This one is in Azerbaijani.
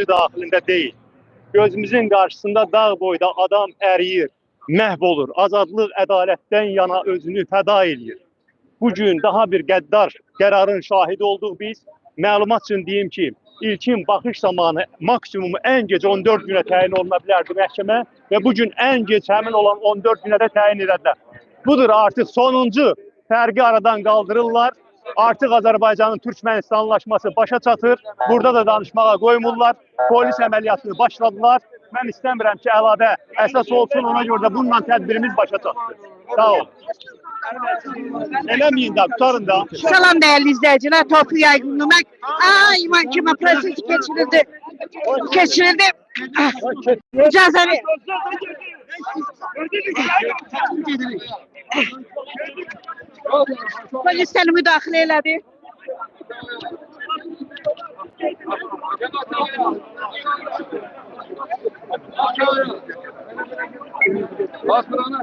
daxilində deyil. Gözümüzün qarşısında dağ boyda adam əriyir, məhv olur. Azadlıq ədalətdən yana özünü fəda edir. Bugün daha bir qəddar qərarın şahidi olduq biz. Məlumat üçün deyim ki, ilkin baxış zamanı maksimumu ən gec 14 günə təyin oluna bilərdi məhkəmə və bugün ən gec həmin olan 14 günə də təyin edədilər. Budur artıq sonuncu fərqi aradan qaldırırlar. Artıq Azərbaycanın Türkmənistan anlaşması başa çatır. Burada da danışmağa qoymurlar. Polis əməliyyatını başladılar. Mən istəmirəm ki, əlavə əsas olsun, ona görə də bununla tədbirimiz başa çatır. Sağ ol. Eləməyin də, tutarın da. Salam değerli izleyiciler, Topu Yaygınlamak. İman Kima prosesi geçirildi. Geçirildi. İcazəni. Polis səni müdaxilə elədi. Bas buranı.